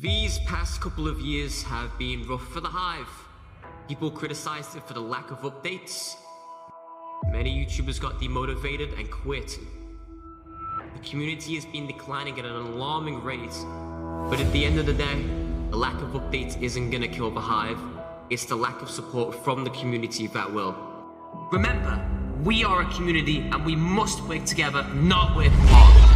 These past couple of years have been rough for the Hive. People criticized it for the lack of updates. Many YouTubers got demotivated and quit. The community has been declining at an alarming rate. But at the end of the day, the lack of updates isn't gonna kill the Hive. It's the lack of support from the community that will. Remember, we are a community and we must work together, not work apart.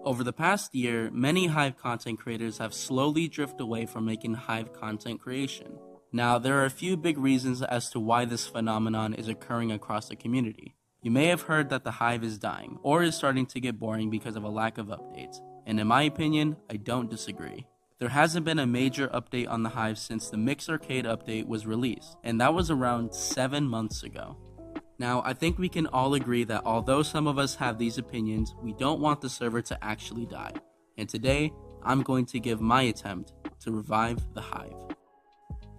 Over the past year, many Hive content creators have slowly drifted away from making Hive content creation. Now, there are a few big reasons as to why this phenomenon is occurring across the community. You may have heard that the Hive is dying, or is starting to get boring because of a lack of updates, and in my opinion, I don't disagree. There hasn't been a major update on the Hive since the Mix Arcade update was released, and that was around 7 months ago. Now, I think we can all agree that although some of us have these opinions, we don't want the server to actually die. And today, I'm going to give my attempt to revive the Hive.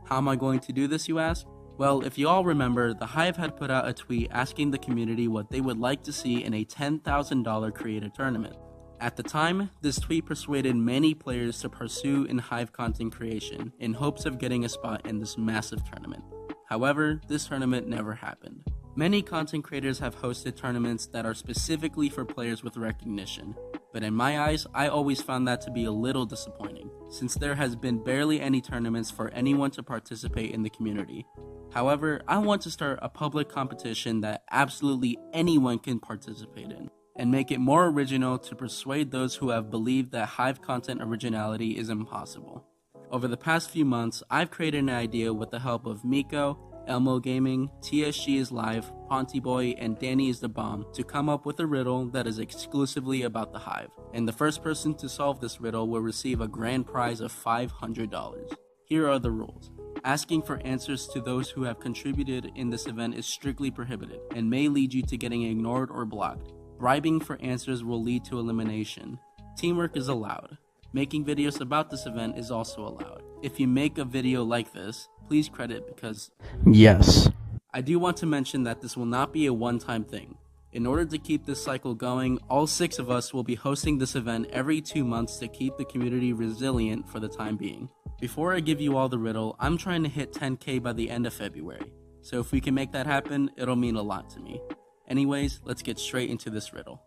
How am I going to do this, you ask? Well, if you all remember, the Hive had put out a tweet asking the community what they would like to see in a $10,000 creator tournament. At the time, this tweet persuaded many players to pursue in Hive content creation in hopes of getting a spot in this massive tournament. However, this tournament never happened. Many content creators have hosted tournaments that are specifically for players with recognition, but in my eyes, I always found that to be a little disappointing, since there has been barely any tournaments for anyone to participate in the community. However, I want to start a public competition that absolutely anyone can participate in, and make it more original to persuade those who have believed that Hive content originality is impossible. Over the past few months, I've created an idea with the help of Miko, Elmo Gaming, TSG is Live, Pontyboy, and Danny is the Bomb to come up with a riddle that is exclusively about the Hive, and the first person to solve this riddle will receive a grand prize of $500. Here are the rules. Asking for answers to those who have contributed in this event is strictly prohibited, and may lead you to getting ignored or blocked. Bribing for answers will lead to elimination. Teamwork is allowed. Making videos about this event is also allowed. If you make a video like this, please credit because yes. I do want to mention that this will not be a one-time thing. In order to keep this cycle going, all 6 of us will be hosting this event every 2 months to keep the community resilient for the time being. Before I give you all the riddle, I'm trying to hit 10k by the end of February. So if we can make that happen, it'll mean a lot to me. Anyways, let's get straight into this riddle.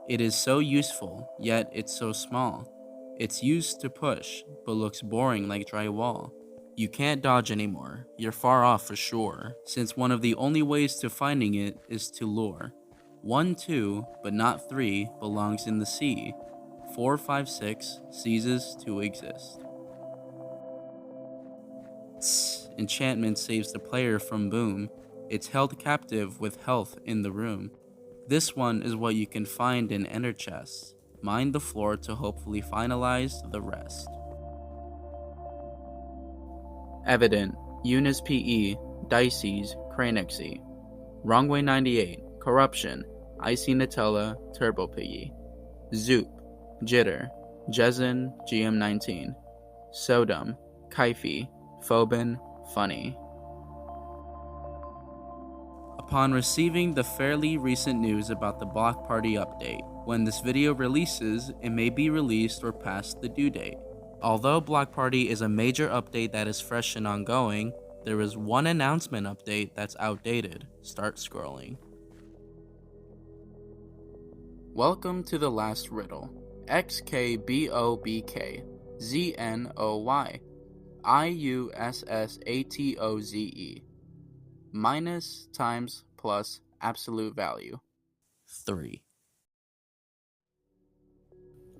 It is so useful, yet it's so small. It's used to push, but looks boring like drywall. You can't dodge anymore, you're far off for sure, since one of the only ways to finding it is to lure. 1, 2, but not 3 belongs in the sea. 4, 5, 6 ceases to exist. Tss, enchantment saves the player from boom. It's held captive with health in the room. This one is what you can find in ender chests. Mine the floor to hopefully finalize the rest. Evident, Eunice PE, Dices, Cranexy. Wrongway 98, Corruption, Icy Nutella, Turbo Piggy. Zoop, Jitter, Jezin, GM19. Sodom, Kaifi, Phobin, Funny. Upon receiving the fairly recent news about the Block Party update, when this video releases, it may be released or past the due date. Although Block Party is a major update that is fresh and ongoing, there is one announcement update that's outdated. Start scrolling. Welcome to the last riddle. XKBOBK ZNOY IUSSATOZE. Minus, times, plus, absolute value. 3.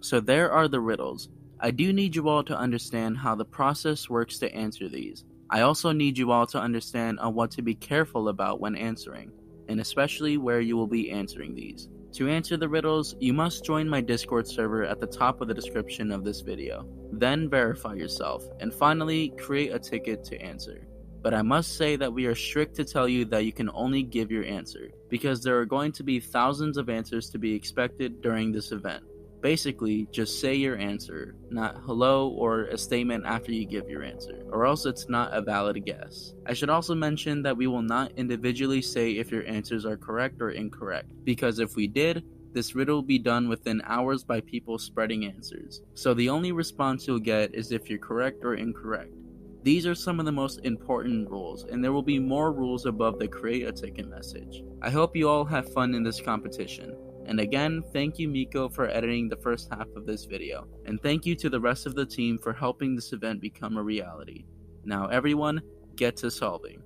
So there are the riddles. I do need you all to understand how the process works to answer these. I also need you all to understand on what to be careful about when answering, and especially where you will be answering these. To answer the riddles, you must join my Discord server at the top of the description of this video. Then verify yourself, and finally create a ticket to answer. But I must say that we are strict to tell you that you can only give your answer, because there are going to be thousands of answers to be expected during this event. Basically, just say your answer, not hello or a statement after you give your answer, or else it's not a valid guess. I should also mention that we will not individually say if your answers are correct or incorrect, because if we did, this riddle will be done within hours by people spreading answers. So the only response you'll get is if you're correct or incorrect. These are some of the most important rules, and there will be more rules above the create a ticket message. I hope you all have fun in this competition. And again, thank you Miko for editing the first half of this video, and thank you to the rest of the team for helping this event become a reality. Now everyone, get to solving.